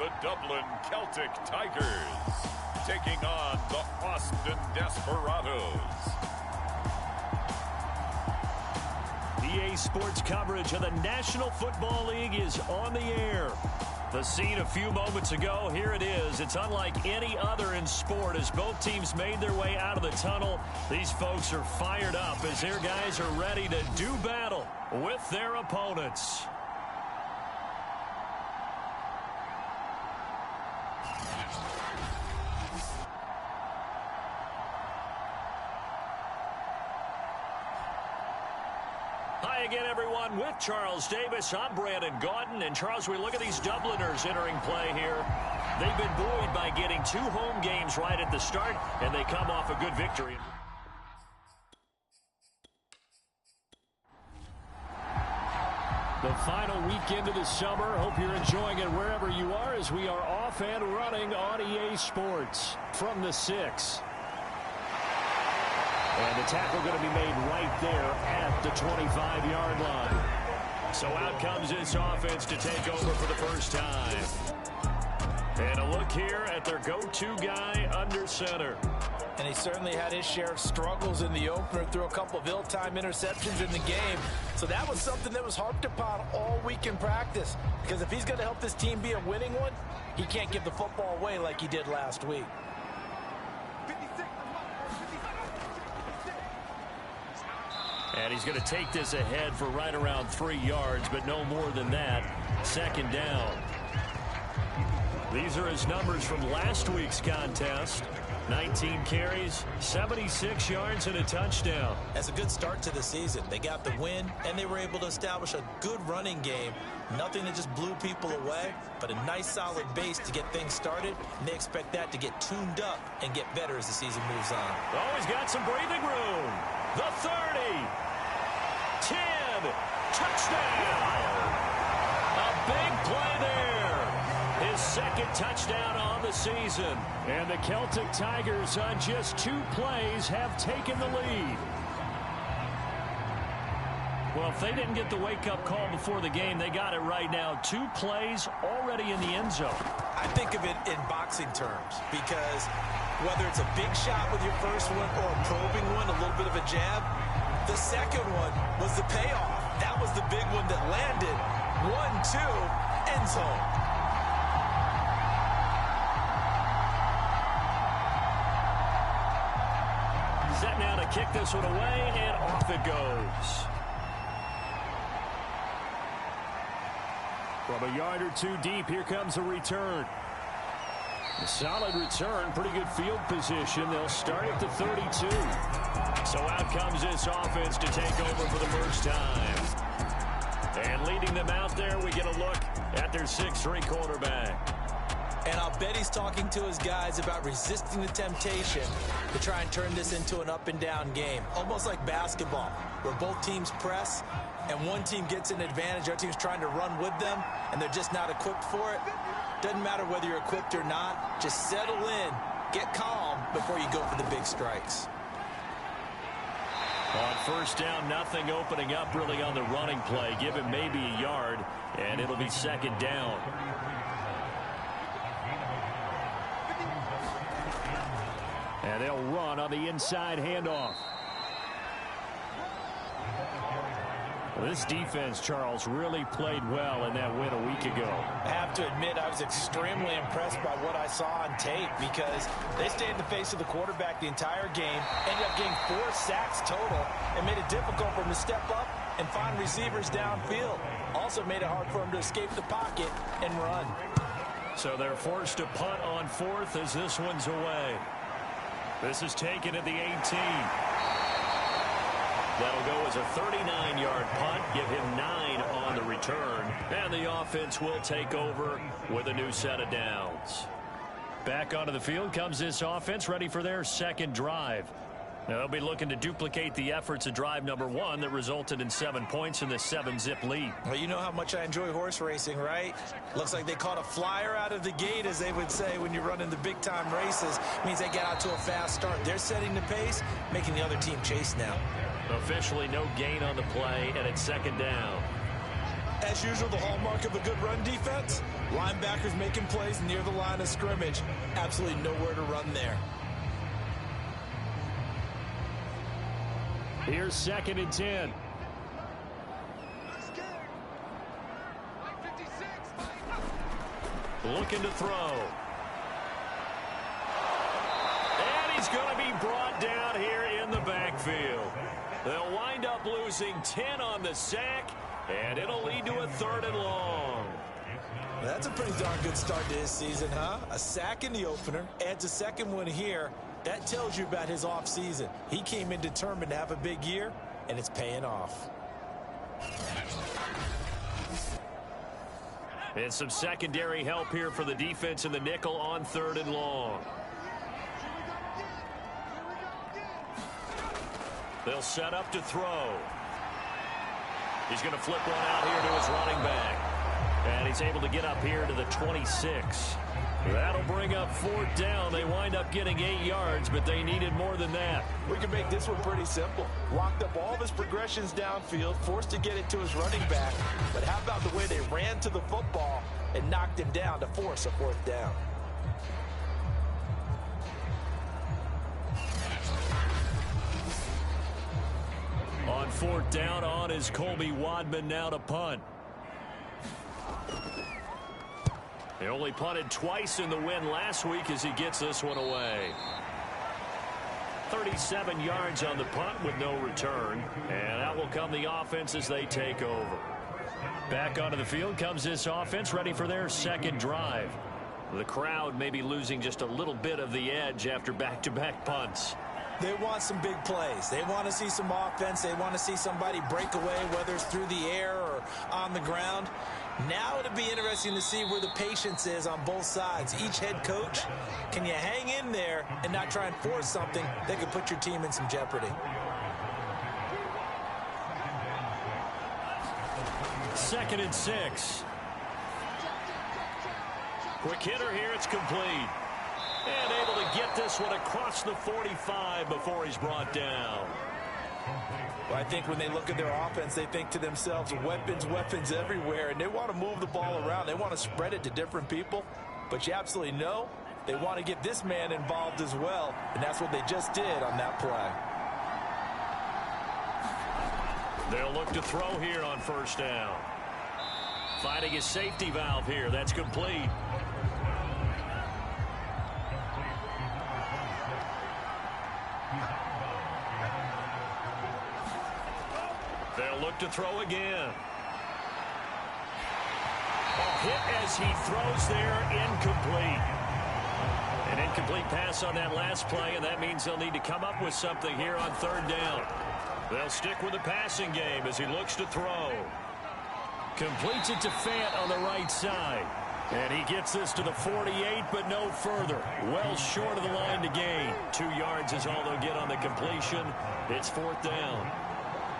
the Dublin Celtic Tigers, taking on the Austin Desperados. EA Sports coverage of the National Football League is on the air. The scene a few moments ago, here it is. It's unlike any other in sport as both teams made their way out of the tunnel. These folks are fired up as their guys are ready to do battle with their opponents. Hi again, everyone. With Charles Davis, I'm Brandon Gaudin. And Charles, we look at these Dubliners entering play here. They've been buoyed by getting 2 home games right at the start, and they come off a good victory. The final weekend of the summer. Hope you're enjoying it wherever you are as we are off and running on EA Sports from the 6. And the tackle going to be made right there at the 25-yard line. So out comes this offense to take over for the first time. And a look here at their go-to guy under center. And he certainly had his share of struggles in the opener, threw a couple of ill-timed interceptions in the game. So that was something that was harped upon all week in practice. Because if he's going to help this team be a winning one, he can't give the football away like he did last week. And he's going to take this ahead for right around 3 yards, but no more than that. Second down. These are his numbers from last week's contest. 19 carries, 76 yards, and a touchdown. That's a good start to the season. They got the win, and they were able to establish a good running game. Nothing that just blew people away, but a nice solid base to get things started, and they expect that to get tuned up and get better as the season moves on. Oh, he's got some breathing room. The 30. 10. Touchdown. A big play there. His second touchdown on the season. And the Celtic Tigers on just 2 plays have taken the lead. Well, if they didn't get the wake-up call before the game, they got it right now. 2 plays already in the end zone. I think of it in boxing terms because whether it's a big shot with your first one or a probing one, a little bit of a jab, the second one was the payoff. That was the big one that landed. 1-2, end zone. Set now to kick this one away, and off it goes. From a yard or 2 deep, here comes a return. A solid return, pretty good field position. They'll start at the 32. So out comes this offense to take over for the first time. And leading them out there, we get a look at their 6'3" quarterback. And I'll bet he's talking to his guys about resisting the temptation to try and turn this into an up-and-down game. Almost like basketball, where both teams press, and one team gets an advantage, our team's trying to run with them, and they're just not equipped for it. Doesn't matter whether you're equipped or not. Just settle in, get calm before you go for the big strikes. On first down, nothing opening up really on the running play. Give him maybe a yard, and it'll be second down. And they'll run on the inside handoff. Well, this defense, Charles, really played well in that win a week ago. I have to admit, I was extremely impressed by what I saw on tape because they stayed in the face of the quarterback the entire game, ended up getting 4 sacks total, and made it difficult for him to step up and find receivers downfield. Also made it hard for him to escape the pocket and run. So they're forced to punt on 4th as this one's away. This is taken at the 18. That'll go as a 39-yard punt, give him 9 on the return. And the offense will take over with a new set of downs. Back onto the field comes this offense, ready for their second drive. Now they'll be looking to duplicate the efforts of drive number 1 that resulted in 7 points in the 7-zip lead. Well, you know how much I enjoy horse racing, right? Looks like they caught a flyer out of the gate, as they would say when you're running the big-time races. Means they get out to a fast start. They're setting the pace, making the other team chase now. Officially no gain on the play, and it's second down. As usual, the hallmark of a good run defense, linebackers making plays near the line of scrimmage. Absolutely nowhere to run there. Here's 2nd and 10. Looking to throw. And he's going to be brought down here in the backfield. They'll wind up losing 10 on the sack, and it'll lead to a 3rd and long. That's a pretty darn good start to his season, huh? A sack in the opener, adds a 2nd one here. That tells you about his offseason. He came in determined to have a big year, and it's paying off. And some secondary help here for the defense in the nickel on 3rd and long. They'll set up to throw. He's going to flip one out here to his running back. And he's able to get up here to the 26. That'll bring up 4th down. They wind up getting 8 yards, but they needed more than that. We can make this one pretty simple. Locked up all of his progressions downfield, forced to get it to his running back. But how about the way they ran to the football and knocked him down to force a 4th down? On 4th down, on is Colby Wadman now to punt. They only punted twice in the win last week as he gets this one away. 37 yards on the punt with no return. And out will come the offense as they take over. Back onto the field comes this offense, ready for their 2nd drive. The crowd may be losing just a little bit of the edge after back-to-back punts. They want some big plays. They want to see some offense. They want to see somebody break away, whether it's through the air or on the ground. Now it'll be interesting to see where the patience is on both sides. Each head coach, can you hang in there and not try and force something that could put your team in some jeopardy? 2nd and 6. Quick hitter here. It's complete. And able to get this one across the 45 before he's brought down. Well, I think when they look at their offense, they think to themselves, weapons, weapons everywhere, and they want to move the ball around. They want to spread it to different people, but you absolutely know they want to get this man involved as well, and that's what they just did on that play. They'll look to throw here on 1st down. Finding his safety valve here. That's complete. They'll look to throw again. A hit as he throws there, incomplete. An incomplete pass on that last play, and that means they'll need to come up with something here on 3rd down. They'll stick with the passing game as he looks to throw. Completes it to Fant on the right side. And he gets this to the 48, but no further. Well short of the line to gain. 2 yards is all they'll get on the completion. It's 4th down.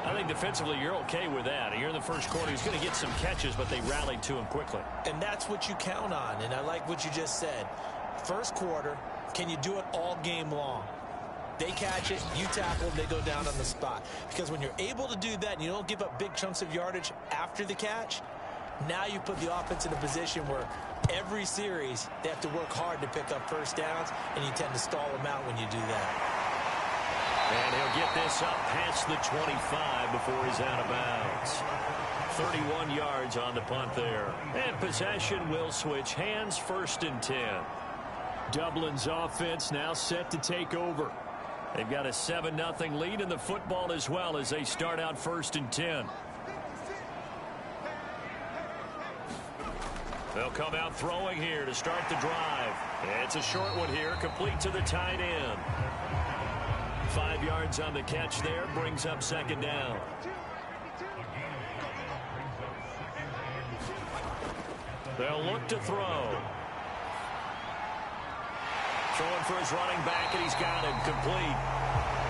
I think defensively you're okay with that. Here in the first quarter, he's going to get some catches, but they rallied to him quickly. And that's what you count on, and I like what you just said. First quarter, can you do it all game long? They catch it, you tackle them, they go down on the spot. Because when you're able to do that and you don't give up big chunks of yardage after the catch, now you put the offense in a position where every series they have to work hard to pick up 1st downs, and you tend to stall them out when you do that. And he'll get this up past the 25 before he's out of bounds. 31 yards on the punt there. And possession will switch hands. 1st and 10. Dublin's offense now set to take over. They've got a 7-0 lead in the football as well as they start out 1st and 10. They'll come out throwing here to start the drive. It's a short one here, complete to the tight end. 5 yards on the catch there, brings up 2nd down. They'll look to throw. Throwing for his running back, and he's got it complete.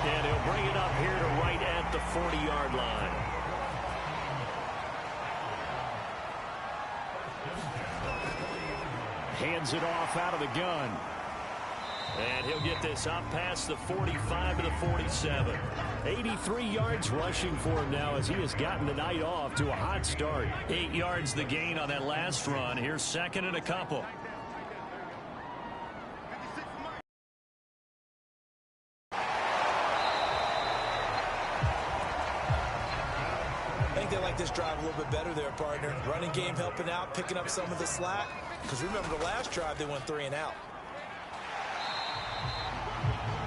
And he'll bring it up here to right at the 40-yard line. Hands it off out of the gun. And he'll get this up past the 45 to the 47. 83 yards rushing for him now as he has gotten the night off to a hot start. 8 yards the gain on that last run. Here's second and a couple. I think they like this drive a little bit better there, partner. Running game helping out, picking up some of the slack. Because remember the last drive, they went 3 and out.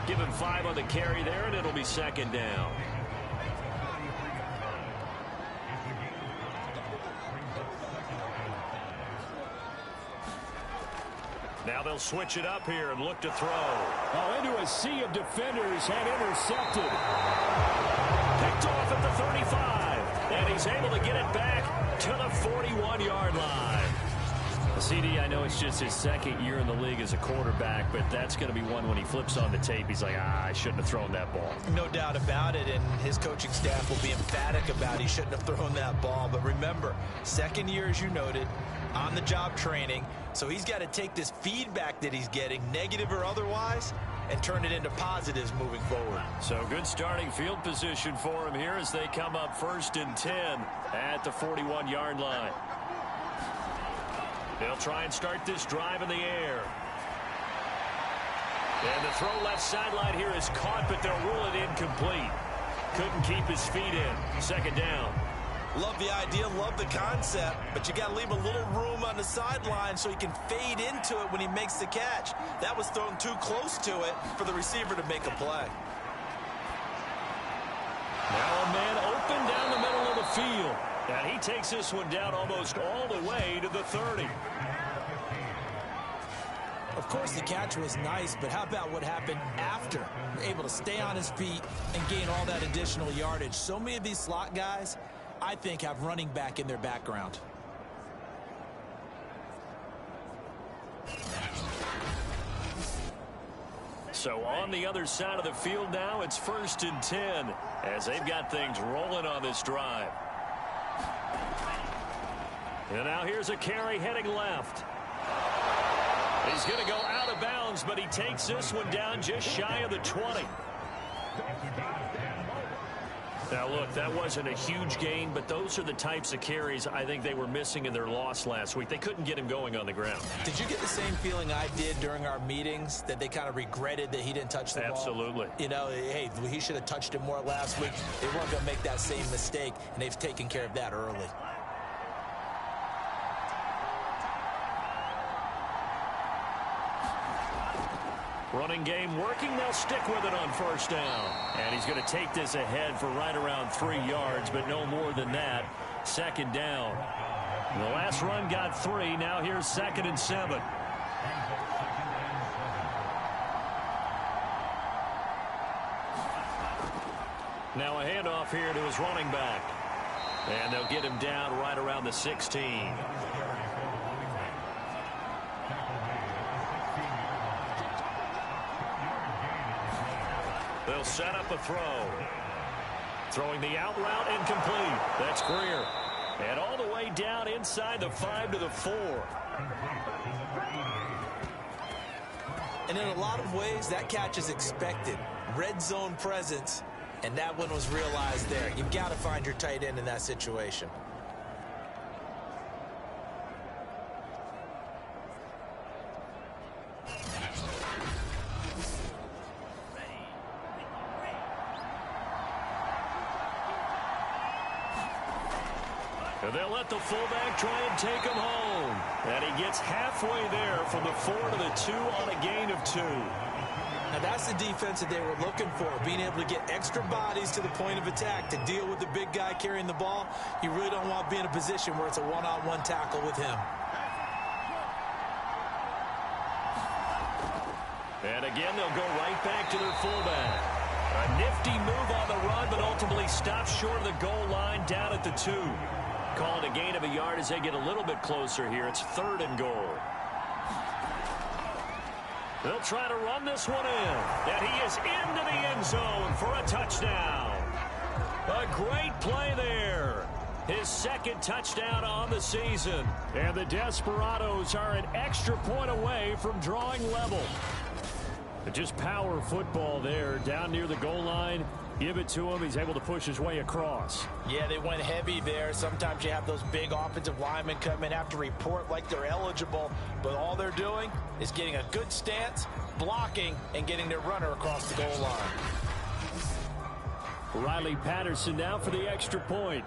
Give him 5 on the carry there, and it'll be second down. Now they'll switch it up here and look to throw. Oh, into a sea of defenders and intercepted. Picked off at the 35. And he's able to get it back to the 41-yard line. CD, I know it's just his second year in the league as a quarterback, but that's going to be one when he flips on the tape. He's like, I shouldn't have thrown that ball. No doubt about it, and his coaching staff will be emphatic about he shouldn't have thrown that ball. But remember, second year, as you noted, on-the-job training, so he's got to take this feedback that he's getting, negative or otherwise, and turn it into positives moving forward. So good starting field position for him here as they come up 1st and 10 at the 41-yard line. They'll try and start this drive in the air. And the throw left sideline here is caught, but they'll rule it incomplete. Couldn't keep his feet in. Second down. Love the idea, love the concept, but you got to leave a little room on the sideline so he can fade into it when he makes the catch. That was thrown too close to it for the receiver to make a play. Now a man open down the middle of the field. And he takes this one down almost all the way to the 30. Of course, the catch was nice, but how about what happened after? Able to stay on his feet and gain all that additional yardage. So many of these slot guys, I think, have running back in their background. So on the other side of the field now, it's 1st and 10 as they've got things rolling on this drive. And now here's a carry heading left. He's going to go out of bounds, but he takes this one down just shy of the 20. Now, look, that wasn't a huge gain, but those are the types of carries I think they were missing in their loss last week. They couldn't get him going on the ground. Did you get the same feeling I did during our meetings, that they kind of regretted that he didn't touch the ball? Absolutely. You know, hey, he should have touched it more last week. They weren't going to make that same mistake, and they've taken care of that early. Running game working. They'll stick with it on 1st down. And he's going to take this ahead for right around 3 yards, but no more than that. Second down. The last run got 3. Now here's 2nd and 7. Now a handoff here to his running back. And they'll get him down right around the 16. They'll set up a throw. Throwing the out route incomplete. That's Greer. And all the way down inside the 5 to the 4. And in a lot of ways, that catch is expected. Red zone presence, and that one was realized there. You've got to find your tight end in that situation. They'll let the fullback try and take him home. And he gets halfway there from the 4 to the 2 on a gain of 2. Now that's the defense that they were looking for, being able to get extra bodies to the point of attack to deal with the big guy carrying the ball. You really don't want to be in a position where it's a one-on-one tackle with him. And again, they'll go right back to their fullback. A nifty move on the run, but ultimately stops short of the goal line down at the 2. Calling a gain of a yard as they get a little bit closer here. It's 3rd and goal. They'll try to run this one in. And he is into the end zone for a touchdown. A great play there. His 2nd touchdown on the season. And the Desperados are an extra point away from drawing level. Just power football there down near the goal line. Give it to him. He's able to push his way across. Yeah, they went heavy there. Sometimes you have those big offensive linemen come in, have to report like they're eligible, but all they're doing is getting a good stance, blocking, and getting their runner across the goal line. Riley Patterson now for the extra point.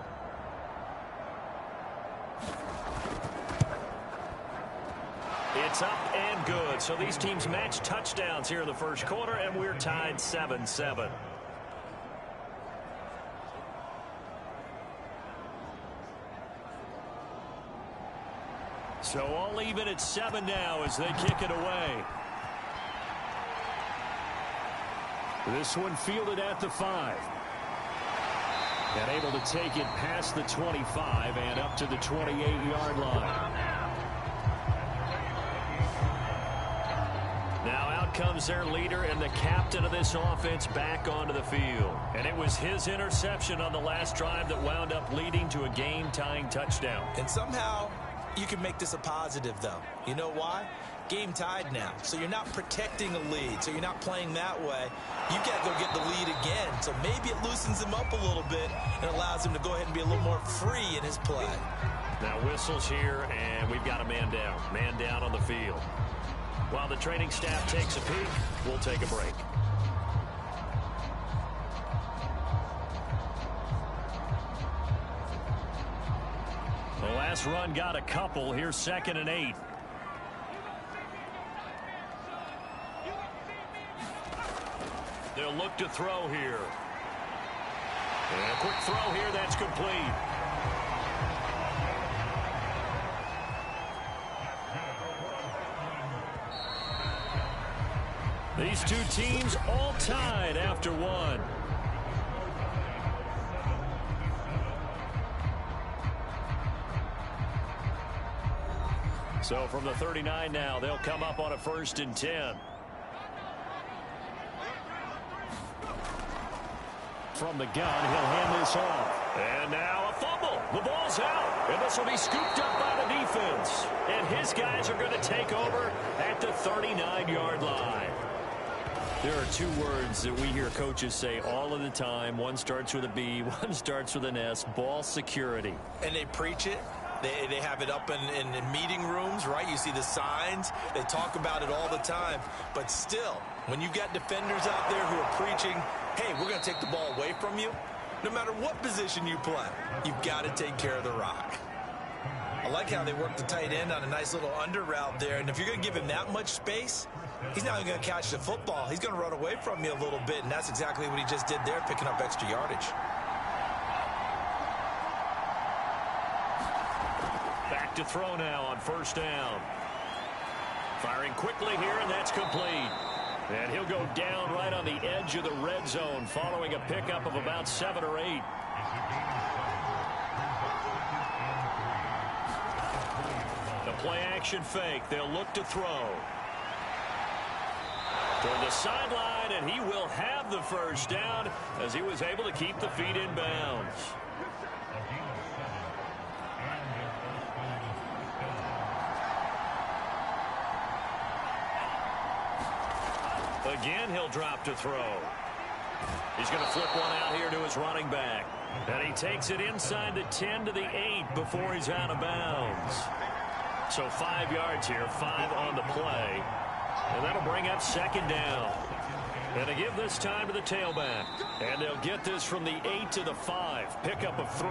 It's up and good. So these teams match touchdowns here in the first quarter, and we're tied 7-7. So all even at 7 now as they kick it away. This one fielded at the 5. And able to take it past the 25 and up to the 28-yard line. Now out comes their leader and the captain of this offense back onto the field. And it was his interception on the last drive that wound up leading to a game-tying touchdown. And somehow you can make this a positive, though. You know why? Game tied now, so you're not protecting a lead, so you're not playing that way. You got to go get the lead again, so maybe it loosens him up a little bit and allows him to go ahead and be a little more free in his play. Now whistles here, and we've got a man down on the field. While the training staff takes a peek, we'll take a break. The last run got a couple. Here's 2nd and 8. They'll look to throw here. And a quick throw here, that's complete. These two teams all tied after one. So from the 39 now, they'll come up on a 1st and 10. From the gun, he'll hand this off. And now a fumble. The ball's out. And this will be scooped up by the defense. And his guys are going to take over at the 39-yard line. There are 2 words that we hear coaches say all of the time. One starts with a B, one starts with an S. Ball security. And they preach it. They have it up in meeting rooms, right? You see the signs. They talk about it all the time. But still, when you've got defenders out there who are preaching, hey, we're going to take the ball away from you, no matter what position you play, you've got to take care of the rock. I like how they work the tight end on a nice little under route there. And if you're going to give him that much space, he's not even going to catch the football. He's going to run away from you a little bit, and that's exactly what he just did there, picking up extra yardage. Back to throw now on 1st down. Firing quickly here, and that's complete. And he'll go down right on the edge of the red zone following a pickup of about 7 or 8. The play-action fake. They'll look to throw. Toward the sideline, and he will have the 1st down as he was able to keep the feet in bounds. Again, he'll drop to throw. He's going to flip one out here to his running back. And he takes it inside the 10 to the 8 before he's out of bounds. So 5 yards here, 5 on the play. And that'll bring up 2nd down. And they give this time to the tailback. And they'll get this from the 8 to the 5. Pickup of 3.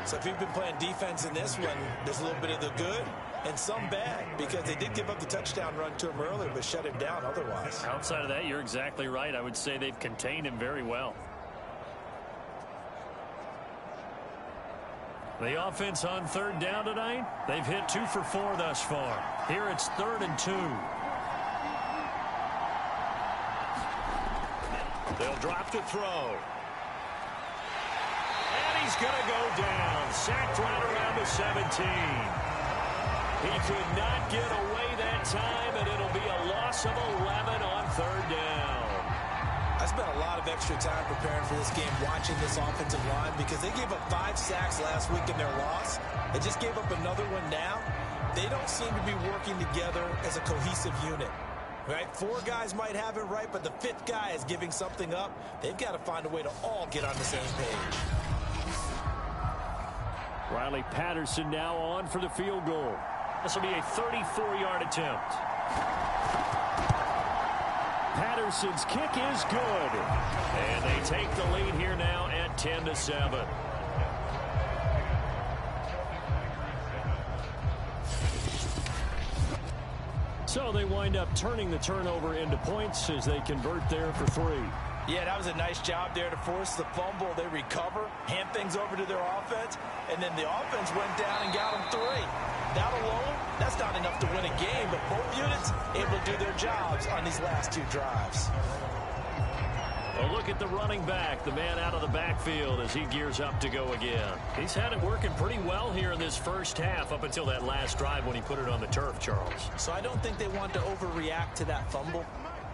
So if you've been playing defense in this one, there's a little bit of the good and some bad, because they did give up the touchdown run to him earlier, but shut him down otherwise. Outside of that, you're exactly right. I would say they've contained him very well. The offense on 3rd down tonight, they've hit 2 for 4 thus far. Here it's 3rd and 2. They'll drop to throw. And he's going to go down. Sacked right around the 17. He could not get away that time, and it'll be a loss of 11 on 3rd down. I spent a lot of extra time preparing for this game, watching this offensive line, because they gave up 5 sacks last week in their loss. They just gave up another one now. They don't seem to be working together as a cohesive unit. Right? 4 guys might have it right, but the 5th guy is giving something up. They've got to find a way to all get on the same page. Riley Patterson now on for the field goal. This will be a 34-yard attempt. Patterson's kick is good. And they take the lead here now at 10-7. So they wind up turning the turnover into points as they convert there for 3. Yeah, that was a nice job there to force the fumble. They recover, hand things over to their offense, and then the offense went down and got them 3. That alone, that's not enough to win a game, but both units able to do their jobs on these last 2 drives. Well, look at the running back, the man out of the backfield as he gears up to go again. He's had it working pretty well here in this first half up until that last drive when he put it on the turf, Charles. So I don't think they want to overreact to that fumble,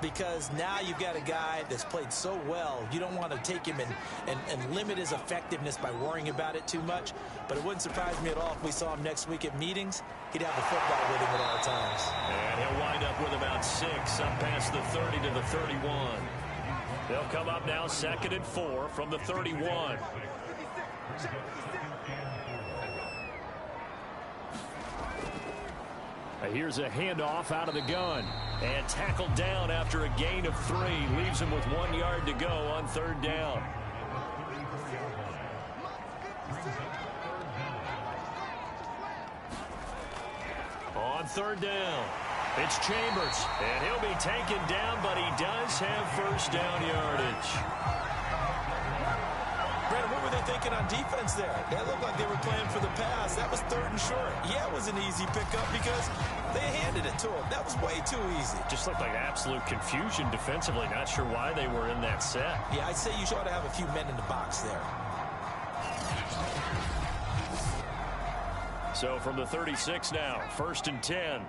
because now you've got a guy that's played so well. You don't want to take him and limit his effectiveness by worrying about it too much. But it wouldn't surprise me at all if we saw him next week at meetings. He'd have the football with him at all times. And he'll wind up with about 6 up past the 30 to the 31. They'll come up now 2nd and 4 from the 31. Here's a handoff out of the gun. And tackled down after a gain of 3. Leaves him with 1 yard to go on 3rd down. On 3rd down, it's Chambers. And he'll be taken down, but he does have first down yardage. Brandon, what were they thinking on defense there? That looked like they were playing for the pass. That was 3rd and short. Yeah, it was an easy pickup because they handed it to him. That was way too easy. Just looked like absolute confusion defensively. Not sure why they were in that set. Yeah, I'd say you ought to have a few men in the box there. So from the 36 now, 1st and 10.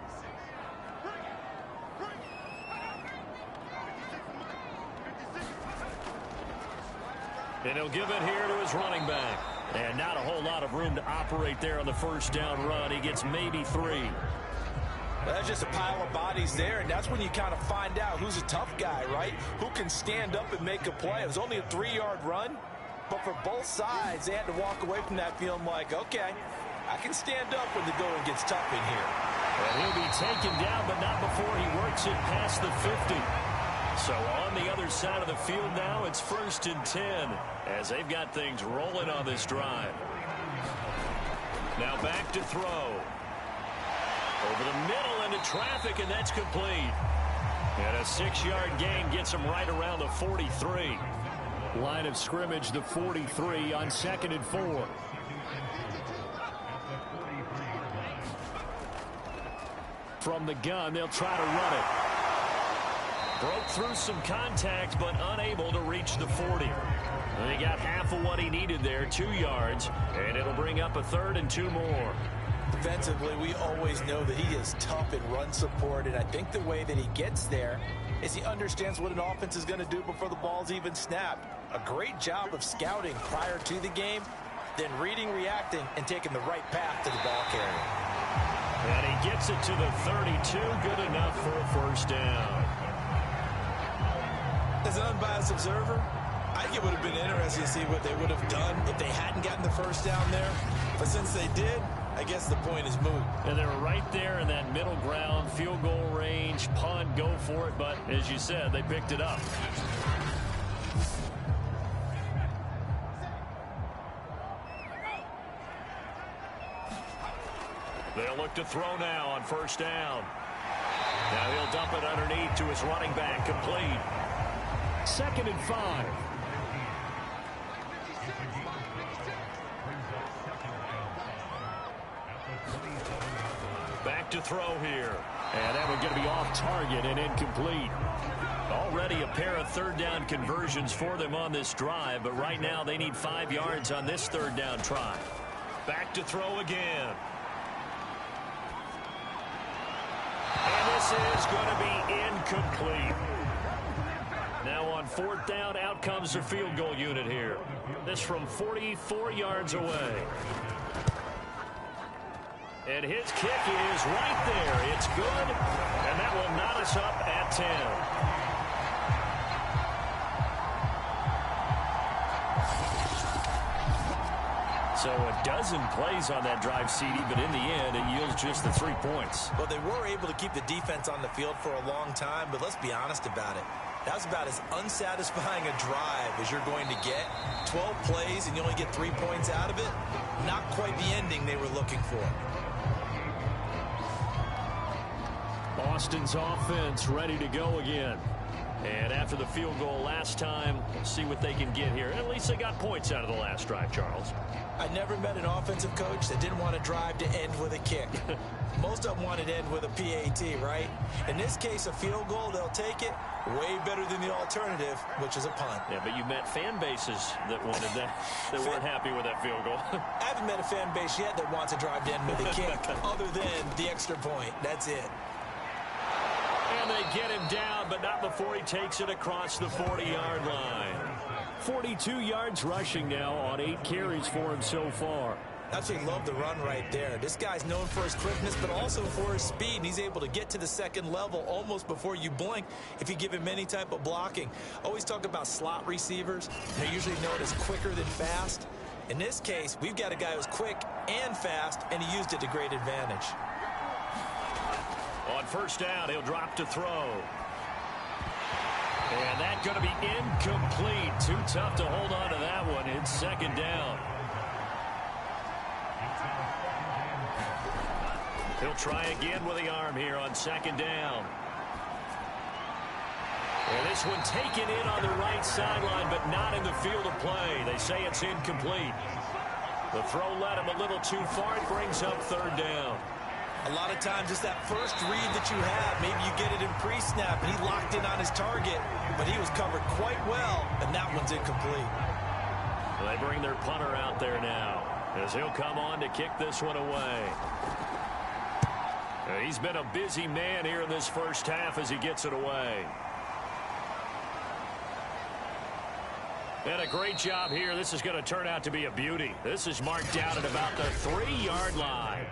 And he'll give it here to his running back. And not a whole lot of room to operate there on the first down run. He gets maybe 3. Well, that's just a pile of bodies there, and that's when you kind of find out who's a tough guy, right? Who can stand up and make a play. It was only a 3-yard run, but for both sides, they had to walk away from that feeling like, okay, I can stand up when the going gets tough in here. And he'll be taken down, but not before he works it past the 50. So on the other side of the field now, it's 1st and 10 as they've got things rolling on this drive. Now back to throw. Over the middle into traffic, and that's complete. And a 6-yard gain gets him right around the 43. Line of scrimmage, the 43 on 2nd and 4. From the gun, they'll try to run it. Broke through some contact, but unable to reach the 40. And he got half of what he needed there, 2 yards, and it'll bring up a 3rd and 2 more. Defensively, we always know that he is tough in run support, and I think the way that he gets there is he understands what an offense is going to do before the ball's even snapped. A great job of scouting prior to the game, then reading, reacting, and taking the right path to the ball carrier. And he gets it to the 32, good enough for a first down. As an unbiased observer, I think it would have been interesting to see what they would have done if they hadn't gotten the first down there. But since they did, I guess the point is moot. And they were right there in that middle ground, field goal range, punt, go for it. But as you said, they picked it up. They'll look to throw now on first down. Now he'll dump it underneath to his running back, complete. 2nd and 5. Back to throw here. And that one's going to be off target and incomplete. Already a pair of 3rd down conversions for them on this drive, but right now they need 5 yards on this 3rd down try. Back to throw again. And this is going to be incomplete. Now on 4th down, out comes the field goal unit here. This from 44 yards away. And his kick is right there. It's good, and that will knot us up at 10. So a dozen plays on that drive, CD, but in the end, it yields just the 3 points. Well, they were able to keep the defense on the field for a long time, but let's be honest about it. That was about as unsatisfying a drive as you're going to get. 12 plays and you only get 3 points out of it. Not quite the ending they were looking for. Boston's offense ready to go again. And after the field goal last time, we'll see what they can get here. At least they got points out of the last drive, Charles. I never met an offensive coach that didn't want a drive to end with a kick. Most of them wanted to end with a PAT, right? In this case, a field goal, they'll take it. Way better than the alternative, which is a punt. Yeah, but you met fan bases that wanted that, that weren't happy with that field goal. I haven't met a fan base yet that wants a drive to end with a kick, other than the extra point. That's it. And they get him down, but not before he takes it across the 40-yard line. 42 yards rushing now on 8 carries for him so far. Absolutely love the run right there. This guy's known for his quickness, but also for his speed. And he's able to get to the second level almost before you blink if you give him any type of blocking. Always talk about slot receivers. They're usually known as quicker than fast. In this case, we've got a guy who's quick and fast, and he used it to great advantage. On first down, he'll drop to throw. And that's going to be incomplete. Too tough to hold on to that one. It's second down. He'll try again with the arm here on second down. And this one taken in on the right sideline, but not in the field of play. They say it's incomplete. The throw led him a little too far. It brings up third down. A lot of times it's that first read that you have. Maybe you get it in pre-snap, and he locked in on his target, but he was covered quite well, and that one's incomplete. Well, they bring their punter out there now as he'll come on to kick this one away. He's been a busy man here in this first half as he gets it away. And a great job here. This is going to turn out to be a beauty. This is marked out at about the 3-yard line.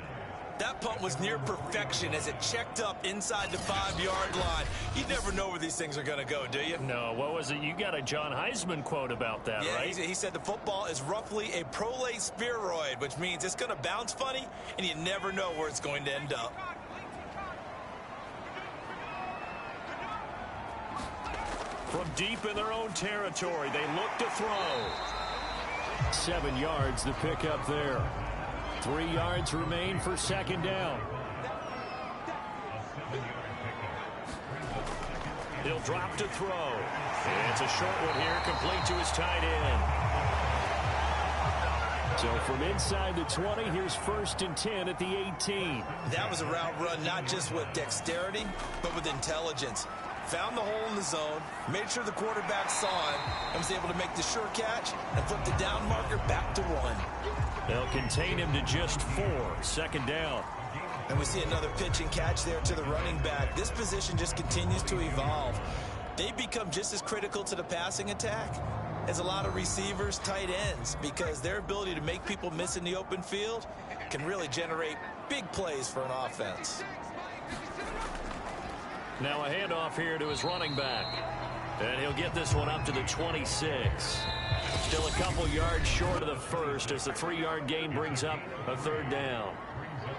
That punt was near perfection as it checked up inside the 5-yard line. You never know where these things are going to go, do you? No, what was it? You got a John Heisman quote about that, yeah, right? He said the football is roughly a prolate spheroid, which means it's going to bounce funny, and you never know where it's going to end up. From deep in their own territory, they look to throw. 7 yards the pickup there. 3 yards remain for second down. He'll drop to throw. And it's a short one here, complete to his tight end. So from inside the 20, here's 1st and 10 at the 18. That was a route run not just with dexterity, but with intelligence. Found the hole in the zone, made sure the quarterback saw it, and was able to make the sure catch and flip the down marker back to 1. They'll contain him to just 4. Second down. And we see another pitch and catch there to the running back. This position just continues to evolve. They become just as critical to the passing attack as a lot of receivers, tight ends, because their ability to make people miss in the open field can really generate big plays for an offense. Now a handoff here to his running back. And he'll get this one up to the 26. Still a couple yards short of the first as the 3-yard gain brings up a third down.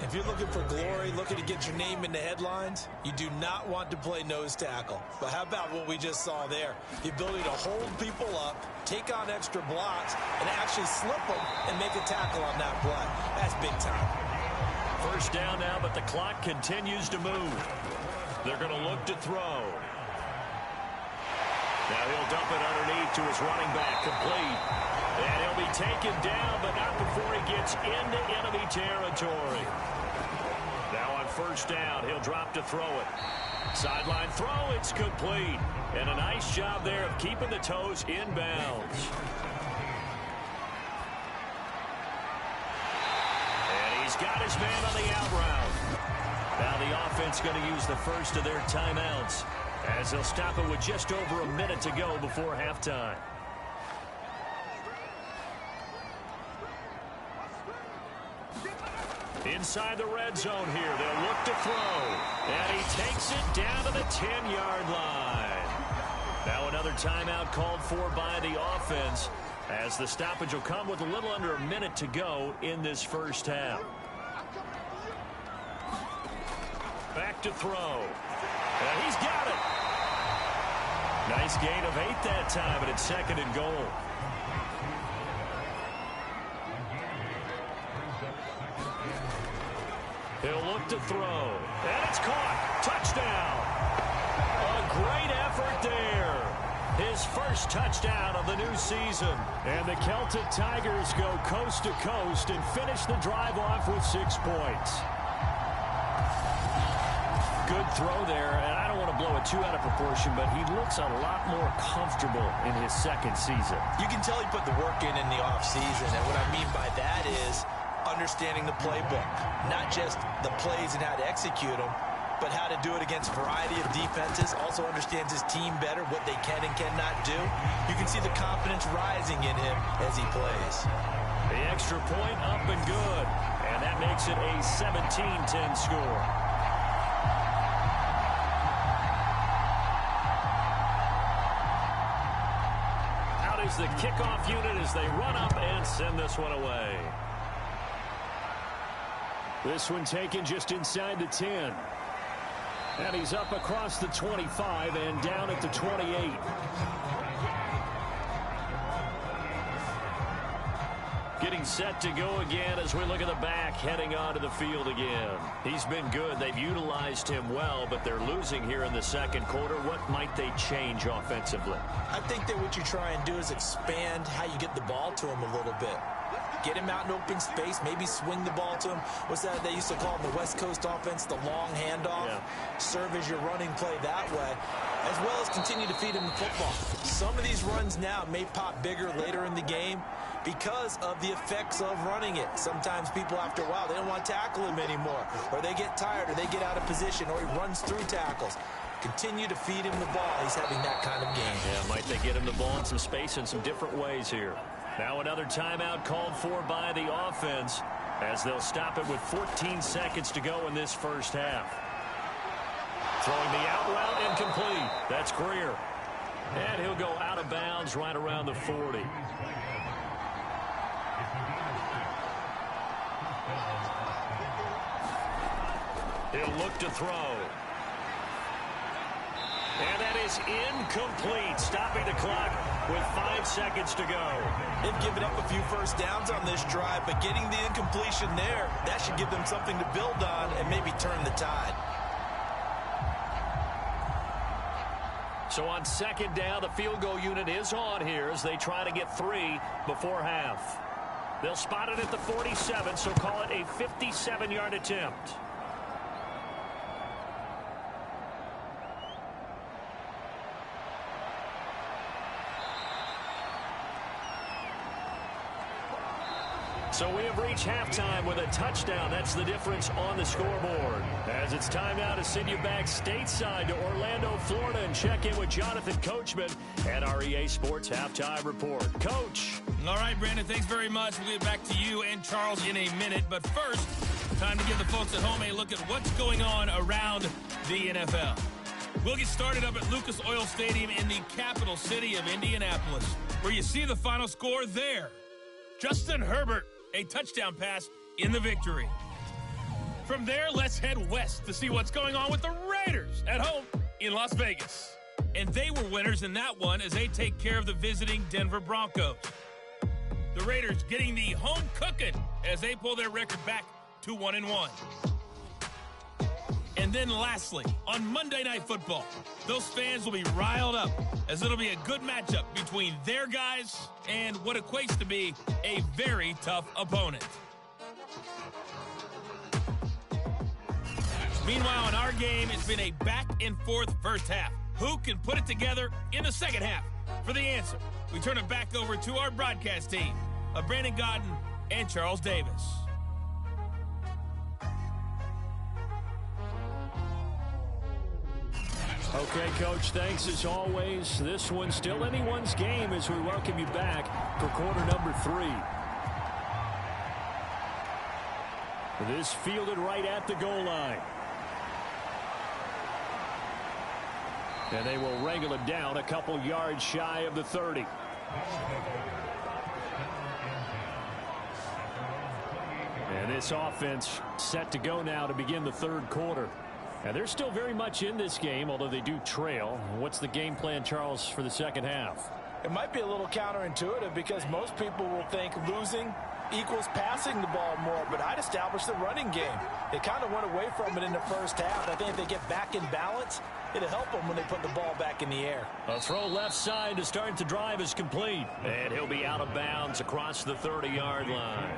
If you're looking for glory, looking to get your name in the headlines, you do not want to play nose tackle. But how about what we just saw there? The ability to hold people up, take on extra blocks, and actually slip them and make a tackle on that play. That's big time. First down now, but the clock continues to move. They're going to look to throw. Now he'll dump it underneath to his running back, complete. And he'll be taken down, but not before he gets into enemy territory. Now on first down, he'll drop to throw it. Sideline throw, it's complete. And a nice job there of keeping the toes inbounds. And he's got his man on the out route. Now the offense going to use the first of their timeouts as they'll stop it with just over a minute to go before halftime. inside the red zone here. They'll look to throw. And he takes it down to the 10-yard line. Now another timeout called for by the offense, as the stoppage will come with a little under a minute to go in this first half. Back to throw. And he's got it. Nice gain of 8 that time, and it's 2nd and goal. He'll look to throw. And it's caught. Touchdown. A great effort there. His first touchdown of the new season. And the Celtic Tigers go coast to coast and finish the drive off with 6 points. Good throw there, and I don't want to blow it too out of proportion, but he looks a lot more comfortable in his 2nd season. You can tell he put the work in the offseason, and what I mean by that is understanding the playbook. Not just the plays and how to execute them, but how to do it against a variety of defenses. Also understands his team better, what they can and cannot do. You can see the confidence rising in him as he plays. The extra point up and good, and that makes it a 17-10 score. Out is the kickoff unit as they run up and send this one away. This one taken just inside the 10. And he's up across the 25 and down at the 28. Getting set to go again as we look at the back, heading onto the field again. He's been good. They've utilized him well, but they're losing here in the 2nd quarter. What might they change offensively? I think that what you try and do is expand how you get the ball to him a little bit. Get him out in open space, maybe swing the ball to him. What's that they used to call in the West Coast offense, the long handoff? Yeah. Serve as your running play that way, as well as continue to feed him the football. Some of these runs now may pop bigger later in the game because of the effects of running it. Sometimes people, after a while, they don't want to tackle him anymore, or they get tired, or they get out of position, or he runs through tackles. Continue to feed him the ball. He's having that kind of game. Yeah, might they get him the ball in some space in some different ways here. Now another timeout called for by the offense, as they'll stop it with 14 seconds to go in this first half. Throwing the out route incomplete. That's Greer. And he'll go out of bounds right around the 40. He'll look to throw. And that is incomplete, stopping the clock with 5 seconds to go. They've given up a few first downs on this drive, but getting the incompletion there, that should give them something to build on and maybe turn the tide. So on 2nd down, the field goal unit is on here as they try to get 3 before half. They'll spot it at the 47, so call it a 57-yard attempt. So we have reached halftime with a touchdown. That's the difference on the scoreboard. As it's time now to send you back stateside to Orlando, Florida, and check in with Jonathan Coachman at our EA Sports Halftime Report. Coach. All right, Brandon, thanks very much. We'll get back to you and Charles in a minute. But first, time to give the folks at home a look at what's going on around the NFL. We'll get started up at Lucas Oil Stadium in the capital city of Indianapolis, where you see the final score there. Justin Herbert, a touchdown pass in the victory. From there, let's head west to see what's going on with the Raiders at home in Las Vegas. And they were winners in that one as they take care of the visiting Denver Broncos. The Raiders getting the home cooking as they pull their record back to 1-1. And then lastly, on Monday Night Football, those fans will be riled up as it'll be a good matchup between their guys and what equates to be a very tough opponent. Meanwhile, in our game, it's been a back-and-forth first half. Who can put it together in the second half? For the answer, we turn it back over to our broadcast team of Brandon Godden and Charles Davis. Okay, Coach, thanks as always. This one's still anyone's game as we welcome you back for quarter number 3. This fielded right at the goal line. And they will wrangle it down a couple yards shy of the 30. And this offense set to go now to begin the third quarter. And they're still very much in this game, although they do trail. What's the game plan, Charles, for the second half? It might be a little counterintuitive because most people will think losing equals passing the ball more, but I'd establish the running game. They kind of went away from it in the first half. I think if they get back in balance, it'll help them when they put the ball back in the air. A throw left side to start the drive is complete. And he'll be out of bounds across the 30-yard line.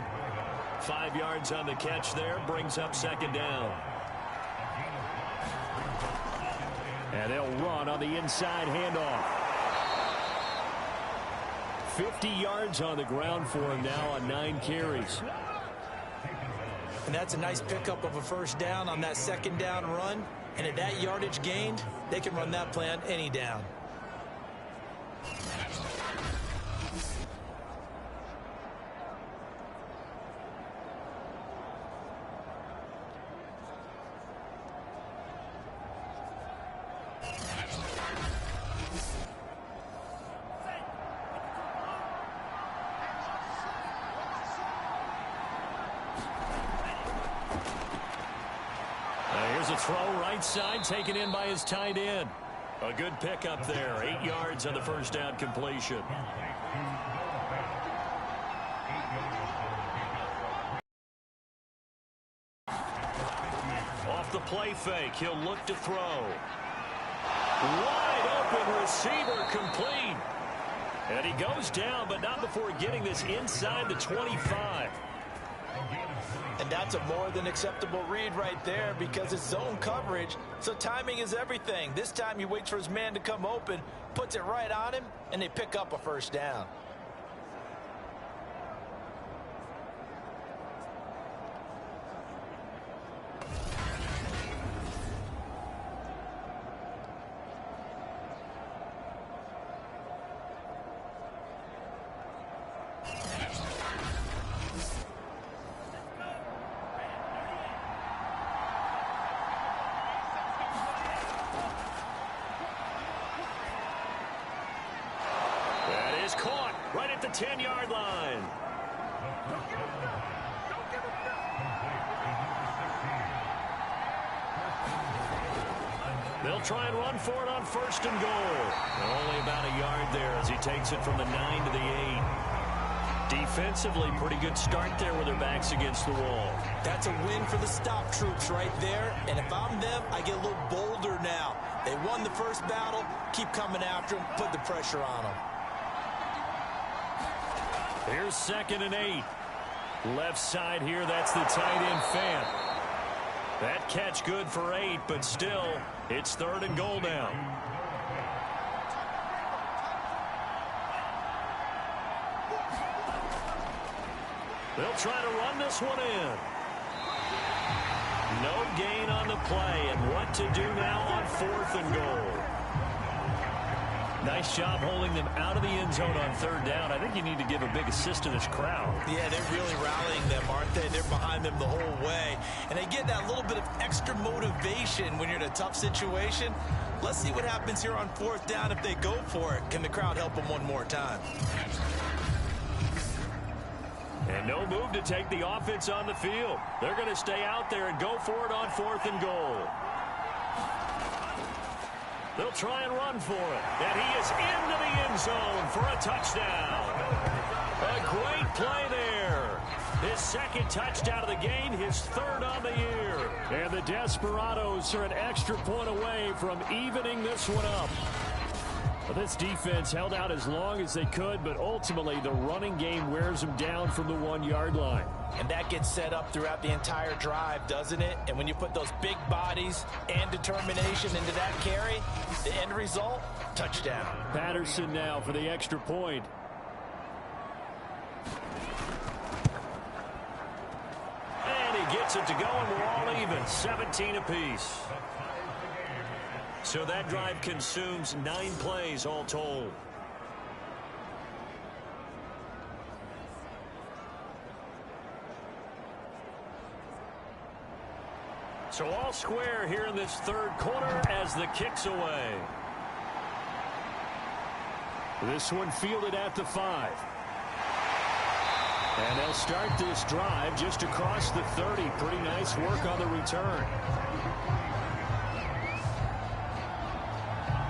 5 yards on the catch there, brings up second down. And they'll run on the inside handoff. 50 yards on the ground for him now on 9 carries. And that's a nice pickup of a first down on that second down run. And at that yardage gained, they can run that play on any down. Throw right side, taken in by his tight end. A good pickup there. 8 yards on the first down completion. Off the play fake, he'll look to throw. Wide open receiver, complete. And he goes down, but not before getting this inside the 25. And that's a more than acceptable read right there because it's zone coverage, so timing is everything. This time he waits for his man to come open, puts it right on him, and they pick up a first down. Caught right at the 10-yard line. They'll try and run for it on first and goal. Only about a yard there as he takes it from the 9 to the 8. Defensively, pretty good start there with their backs against the wall. That's a win for the stop troops right there. And if I'm them, I get a little bolder now. They won the first battle. Keep coming after them. Put the pressure on them. Here's 2nd and 8. Left side here, that's the tight end Fant. That catch good for 8, but still, it's 3rd and goal now. They'll try to run this one in. No gain on the play, and what to do now on 4th and goal. Nice job holding them out of the end zone on 3rd down. I think you need to give a big assist to this crowd. Yeah, they're really rallying them, aren't they? They're behind them the whole way. And they get that little bit of extra motivation when you're in a tough situation. Let's see what happens here on 4th down if they go for it. Can the crowd help them one more time? And no move to take the offense on the field. They're going to stay out there and go for it on 4th and goal. They'll try and run for it. And he is into the end zone for a touchdown. A great play there. His 2nd touchdown of the game, his 3rd on the year. And the Desperados are an extra point away from evening this one up. Well, this defense held out as long as they could, but ultimately the running game wears them down from the 1-yard line. And that gets set up throughout the entire drive, doesn't it? And when you put those big bodies and determination into that carry, the end result, touchdown. Patterson now for the extra point. And he gets it to go, and we're all even, 17 apiece. So that drive consumes 9 plays all told. So all square here in this third quarter as the kick's away. This one fielded at the 5. And they'll start this drive just across the 30. Pretty nice work on the return.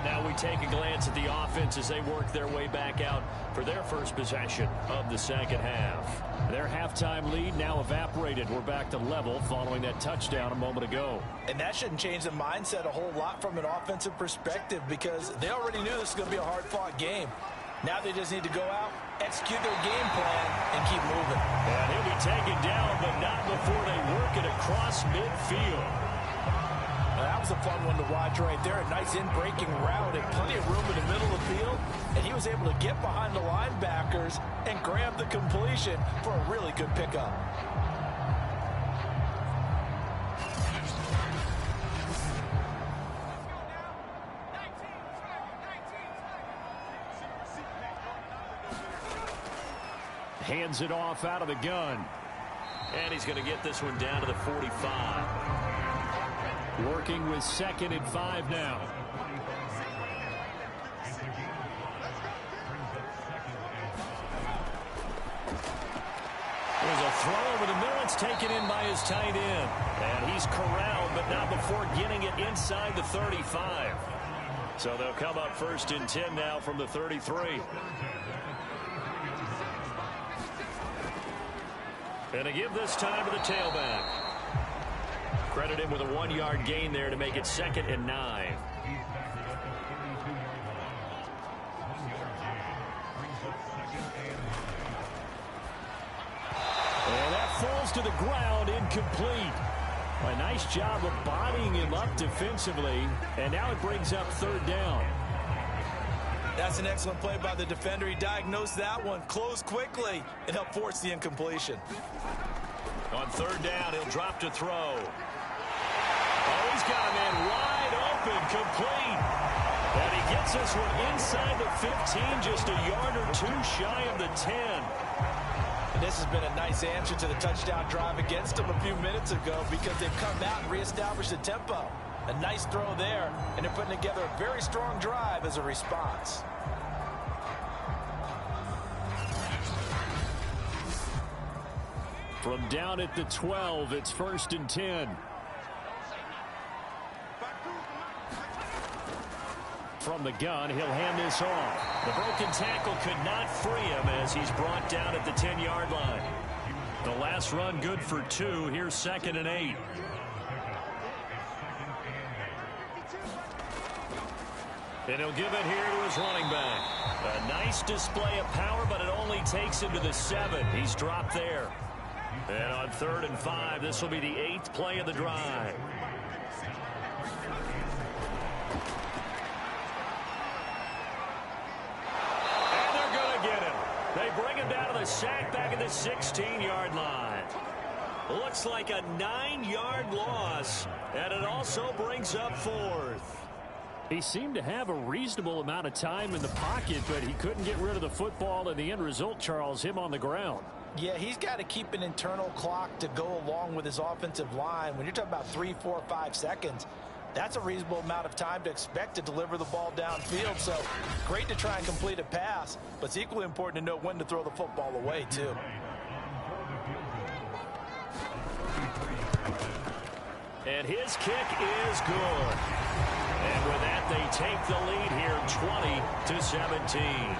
Now we take a glance at the offense as they work their way back out for their first possession of the second half. Their halftime lead now evaporated. We're back to level following that touchdown a moment ago. And that shouldn't change the mindset a whole lot from an offensive perspective because they already knew this was going to be a hard-fought game. Now they just need to go out, execute their game plan, and keep moving. And he'll be taken down, but not before they work it across midfield. That was a fun one to watch right there. A nice in-breaking route and plenty of room in the middle of the field. And he was able to get behind the linebackers and grab the completion for a really good pickup. Hands it off out of the gun. And he's going to get this one down to the 45. Working with 2nd and 5 now. There's a throw over the middle. It's taken in by his tight end. And he's corralled, but not before getting it inside the 35. So they'll come up 1st and 10 now from the 33. And to give this time to the tailback. Credit him with a 1-yard gain there to make it 2nd and 9. And that falls to the ground, incomplete. A nice job of bodying him up defensively. And now it brings up 3rd down. That's an excellent play by the defender. He diagnosed that one, closed quickly, and helped force the incompletion. On 3rd down, he'll drop to throw. Oh, he's got a man wide open, complete. And he gets this one inside the 15, just a yard or 2 shy of the 10. And this has been a nice answer to the touchdown drive against them a few minutes ago because they've come out and reestablished the tempo. A nice throw there, and they're putting together a very strong drive as a response. From down at the 12, it's 1st and 10. From the gun, he'll hand this off. The broken tackle could not free him as he's brought down at the 10-yard line. The last run good for 2. Here's 2nd and 8. And he'll give it here to his running back. A nice display of power, but it only takes him to the 7. He's dropped there. And on 3rd and 5, this will be the 8th play of the drive. And they're going to get him. They bring him down to the sack back at the 16-yard line. Looks like a 9-yard loss, and it also brings up 4th. He seemed to have a reasonable amount of time in the pocket, but he couldn't get rid of the football, and the end result, Charles, him on the ground. Yeah, he's got to keep an internal clock to go along with his offensive line. When you're talking about 3, 4, 5 seconds, that's a reasonable amount of time to expect to deliver the ball downfield. So great to try and complete a pass, but it's equally important to know when to throw the football away, too. And his kick is good. And with that, they take the lead here 20-17.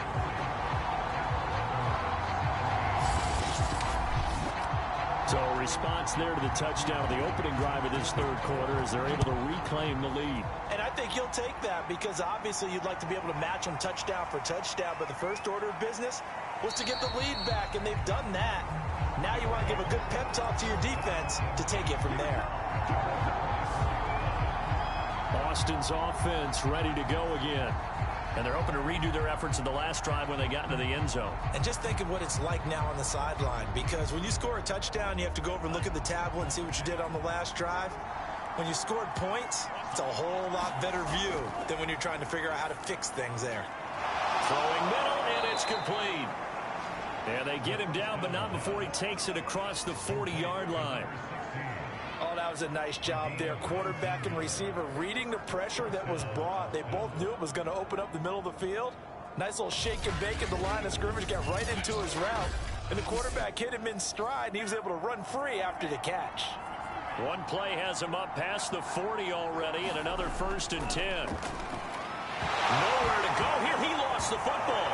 So a response there to the touchdown of the opening drive of this third quarter as they're able to reclaim the lead. And I think you'll take that because obviously you'd like to be able to match them touchdown for touchdown, but the first order of business was to get the lead back, and they've done that. Now you want to give a good pep talk to your defense to take it from there. Boston's offense ready to go again. And they're hoping to redo their efforts in the last drive when they got into the end zone. And just think of what it's like now on the sideline, because when you score a touchdown, you have to go over and look at the tablet and see what you did on the last drive. When you scored points, it's a whole lot better view than when you're trying to figure out how to fix things there. Throwing middle, and it's complete. And they get him down, but not before he takes it across the 40-yard line. Oh, that was a nice job there. Quarterback and receiver reading the pressure that was brought. They both knew it was going to open up the middle of the field. Nice little shake and bake at the line of scrimmage, got right into his route. And the quarterback hit him in stride, and he was able to run free after the catch. One play has him up past the 40 already, and another 1st and 10. Nowhere to go here. He lost the football.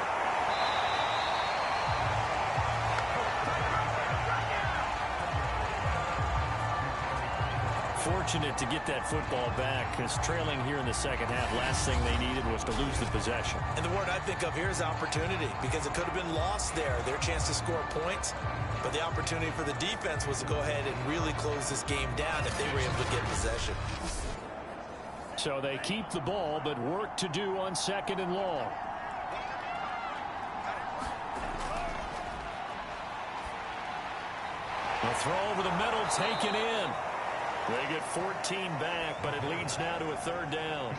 Fortunate to get that football back, because trailing here in the second half, last thing they needed was to lose the possession. And the word I think of here is opportunity, because it could have been lost there, their chance to score points. But the opportunity for the defense was to go ahead and really close this game down if they were able to get possession. So they keep the ball, but work to do on 2nd and long. The throw over the middle, taken in. They get 14 back, but it leads now to a 3rd down.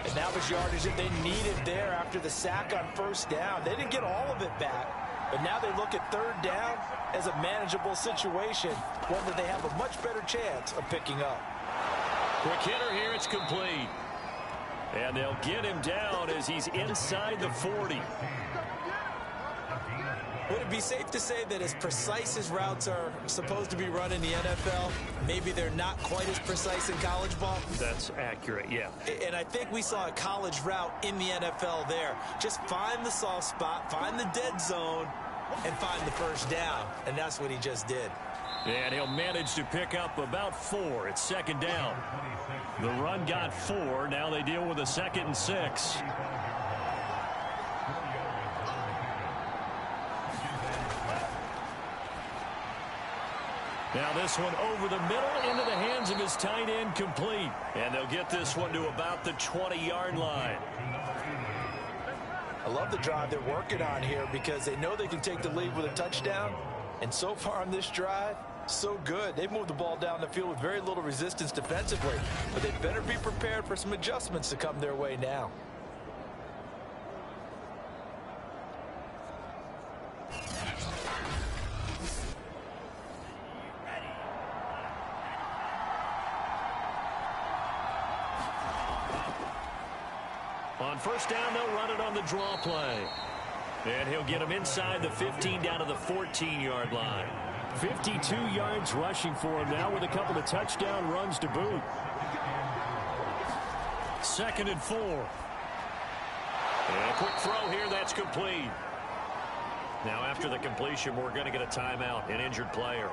And that was yardage that they needed there after the sack on 1st down. They didn't get all of it back, but now they look at 3rd down as a manageable situation, one that they have a much better chance of picking up. Quick hitter here, it's complete. And they'll get him down as he's inside the 40. Would it be safe to say that as precise as routes are supposed to be run in the NFL, maybe they're not quite as precise in college ball? That's accurate, yeah. And I think we saw a college route in the NFL there. Just find the soft spot, find the dead zone, and find the 1st down. And that's what he just did. And he'll manage to pick up about 4. It's 2nd down. The run got 4. Now they deal with a 2nd and 6. Now this one over the middle into the hands of his tight end, complete. And they'll get this one to about the 20-yard line. I love the drive they're working on here because they know they can take the lead with a touchdown. And so far on this drive, so good. They've moved the ball down the field with very little resistance defensively. But they better be prepared for some adjustments to come their way now. On 1st down, they'll run it on the draw play. And he'll get him inside the 15 down to the 14-yard line. 52 yards rushing for him now with a couple of touchdown runs to boot. 2nd and 4. And a quick throw here, that's complete. Now after the completion, we're going to get a timeout, an injured player.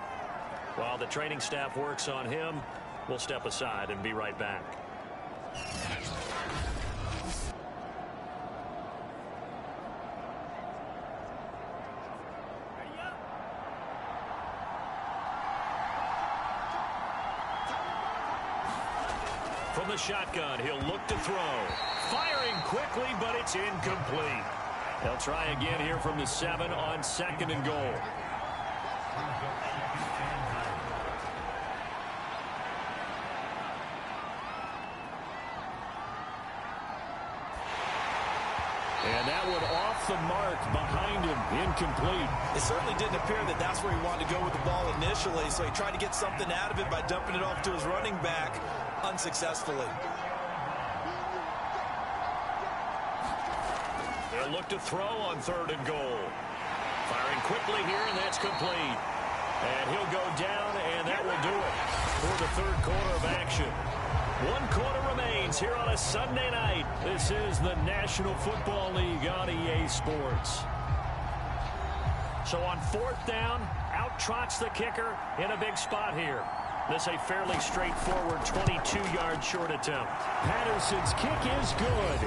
While the training staff works on him, we'll step aside and be right back. From the shotgun, he'll look to throw. Firing quickly, but it's incomplete. They'll try again here from the 7 on 2nd and goal. And that one off the mark behind him, incomplete. It certainly didn't appear that that's where he wanted to go with the ball initially, so he tried to get something out of it by dumping it off to his running back unsuccessfully. They'll look to throw on 3rd and goal. Firing quickly here, and that's complete. And he'll go down, and that will do it for the 3rd quarter of action. 1 quarter remains here on a Sunday night. This is the National Football League on EA Sports. So on 4th down, out trots the kicker in a big spot here. This a fairly straightforward 22-yard short attempt. Patterson's kick is good.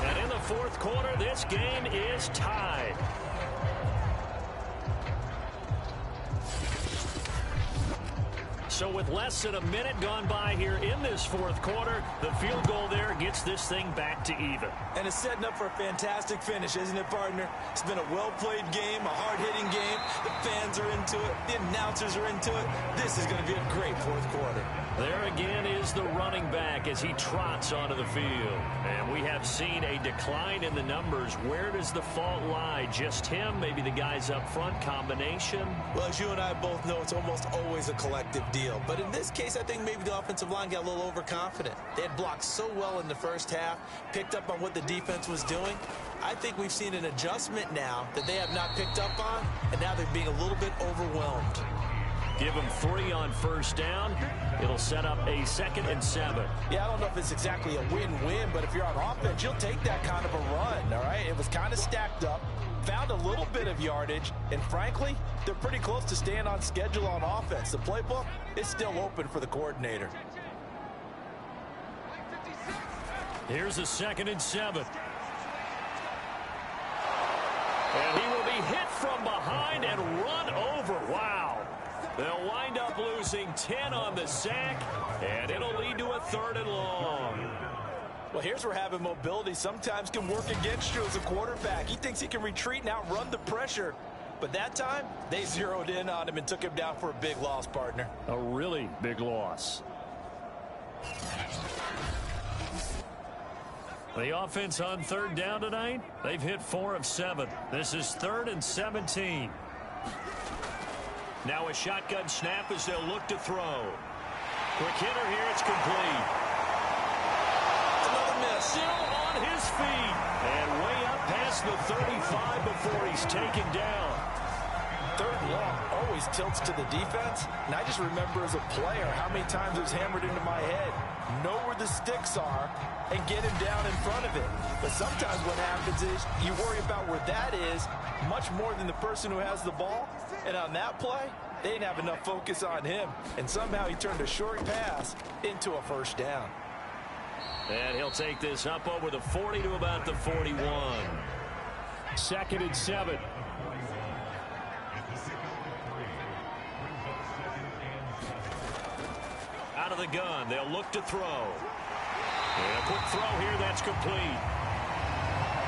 And in the 4th quarter, this game is tied. So with less than a minute gone by here in this 4th quarter, the field goal there gets this thing back to even. And it's setting up for a fantastic finish, isn't it, partner? It's been a well-played game, a hard-hitting game. The fans are into it. The announcers are into it. This is going to be a great 4th quarter. There again is the running back as he trots onto the field. And we have seen a decline in the numbers. Where does the fault lie? Just him? Maybe the guys up front? Combination? Well, as you and I both know, it's almost always a collective deal. But in this case, I think maybe the offensive line got a little overconfident. They had blocked so well in the first half, picked up on what the defense was doing. I think we've seen an adjustment now that they have not picked up on, and now they're being a little bit overwhelmed. Give them 3 on first down. It'll set up a 2nd and 7. Yeah, I don't know if it's exactly a win-win, but if you're on offense, you'll take that kind of a run, all right? It was kind of stacked up, found a little bit of yardage, and frankly, they're pretty close to staying on schedule on offense. The playbook is still open for the coordinator. Here's a 2nd and 7. And he will be hit from behind and run over. Wow. They'll wind up losing 10 on the sack, and it'll lead to a 3rd and long. Well, here's where having mobility sometimes can work against you as a quarterback. He thinks he can retreat and outrun the pressure. But that time, they zeroed in on him and took him down for a big loss, partner. A really big loss. The offense on 3rd down tonight, they've hit 4 of 7. This is 3rd and 17. Now a shotgun snap as they'll look to throw. Quick hitter here, it's complete. Another miss. Still on his feet. And way up past the 35 before he's taken down. 3rd and long always tilts to the defense. And I just remember as a player how many times it was hammered into my head. Know where the sticks are and get him down in front of it. But sometimes what happens is you worry about where that is much more than the person who has the ball. And on that play, they didn't have enough focus on him. And somehow he turned a short pass into a 1st down. And he'll take this up over the 40 to about the 41. 2nd and 7. Out of the gun, they'll look to throw. And a quick throw here, that's complete.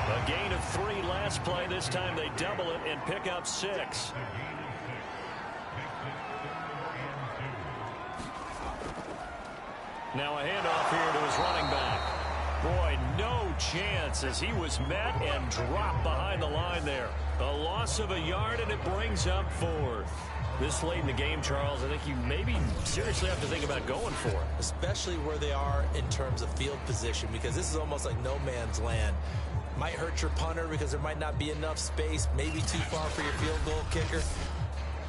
A gain of 3 last play. This time they double it and pick up 6. Now a handoff here to his running back. Boy, no chance as he was met and dropped behind the line there. A loss of a yard, and it brings up 4th. This late in the game, Charles, I think you maybe seriously have to think about going for it. Especially where they are in terms of field position, because this is almost like no man's land. Might hurt your punter because there might not be enough space, maybe too far for your field goal kicker.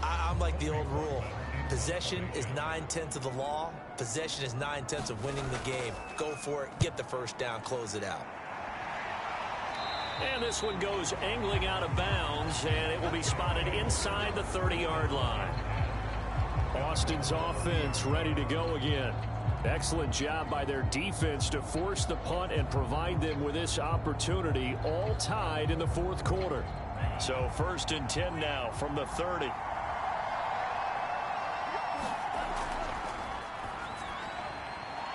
I'm like the old rule. Possession is 9/10 of the law. Possession is 9/10 of winning the game. Go for it, get the 1st down, close it out. And this one goes angling out of bounds, and it will be spotted inside the 30-yard line. Austin's offense ready to go again. Excellent job by their defense to force the punt and provide them with this opportunity, all tied in the 4th quarter. So 1st and 10 now from the 30.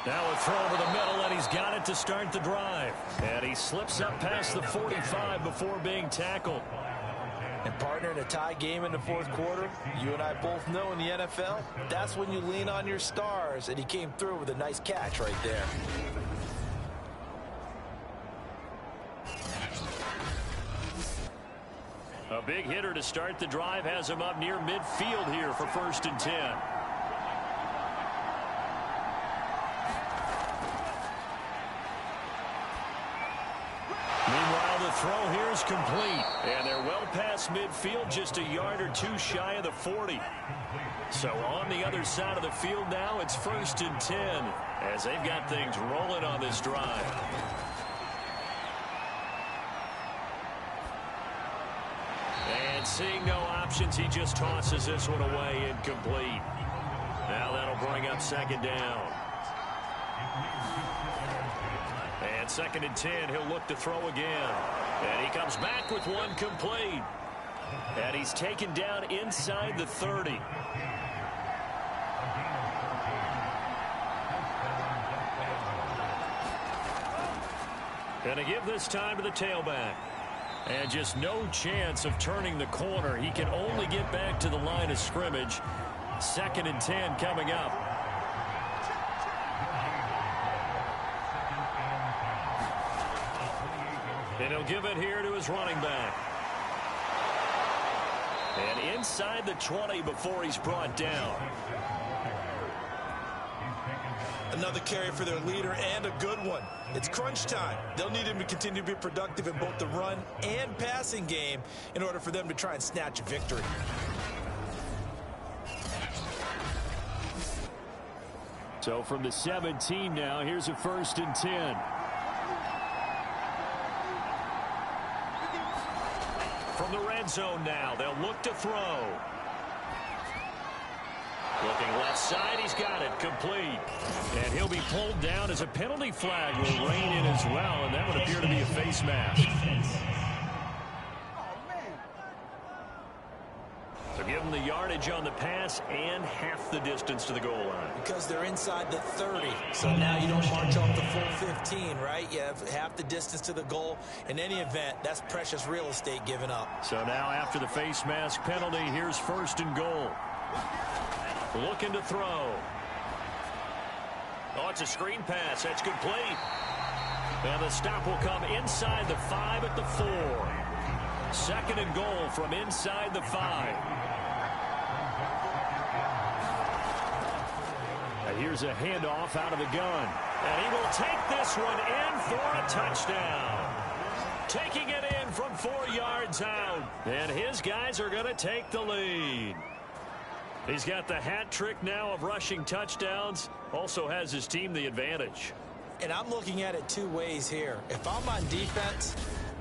Now a throw over the middle, and he's got it to start the drive. And he slips up past the 45 before being tackled. And partner, in a tie game in the 4th quarter, you and I both know in the NFL, that's when you lean on your stars, and he came through with a nice catch right there. A big hitter to start the drive has him up near midfield here for 1st and 10. Meanwhile, the throw here is complete, and they're well past midfield, just a yard or 2 shy of the 40. So on the other side of the field now, it's 1st and 10 as they've got things rolling on this drive. And seeing no options, he just tosses this one away, incomplete. Now that'll bring up 2nd down. And 2nd and 10, he'll look to throw again. And he comes back with one complete. And he's taken down inside the 30. Gonna give this time to the tailback. And just no chance of turning the corner. He can only get back to the line of scrimmage. 2nd and 10 coming up. And he'll give it here to his running back. And inside the 20 before he's brought down. Another carry for their leader, and a good one. It's crunch time. They'll need him to continue to be productive in both the run and passing game in order for them to try and snatch a victory. So from the 17 now, here's a 1st and 10. From the red zone now, they'll look to throw. Looking left side, he's got it, complete. And he'll be pulled down as a penalty flag will rein in as well, and that would appear to be a face mask. So give them the yardage on the pass and half the distance to the goal line. Because they're inside the 30, so now you don't march off the full 15, right? You have half the distance to the goal. In any event, that's precious real estate given up. So now after the face mask penalty, here's 1st and goal. Looking to throw. Oh, it's a screen pass. That's complete. And the stop will come inside the 5 at the 4. 2nd and goal from inside the 5. And here's a handoff out of the gun. And he will take this one in for a touchdown. Taking it in from 4 yards out. And his guys are going to take the lead. He's got the hat trick now of rushing touchdowns. Also has his team the advantage. And I'm looking at it 2 ways here. If I'm on defense,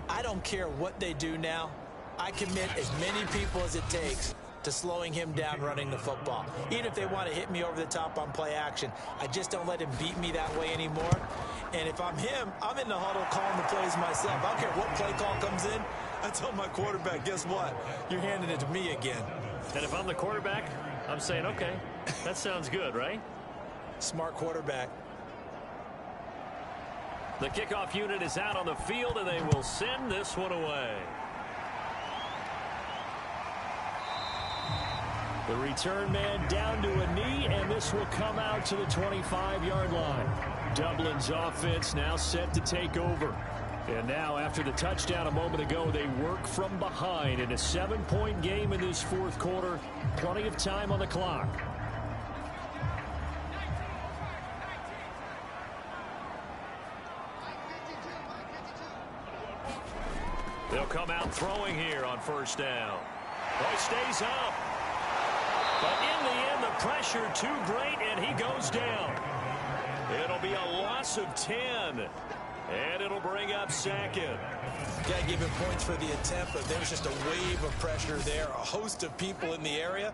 I don't care what they do now. I commit as many people as it takes to slowing him down running the football. Even if they want to hit me over the top on play action, I just don't let him beat me that way anymore. And if I'm him, I'm in the huddle calling the plays myself. I don't care what play call comes in. I tell my quarterback, guess what? You're handing it to me again. And if I'm the quarterback, I'm saying, okay, that sounds good, right? Smart quarterback. The kickoff unit is out on the field, and they will send this one away. The return man down to a knee, and this will come out to the 25-yard line. Dublin's offense now set to take over. And now, after the touchdown a moment ago, they work from behind in a 7-point game in this 4th quarter. Plenty of time on the clock. They'll come out throwing here on 1st down. Oh, he stays up. But in the end, the pressure too great, and he goes down. It'll be a loss of 10. And it'll bring up 2nd. Got to give him points for the attempt, but there's just a wave of pressure there. A host of people in the area.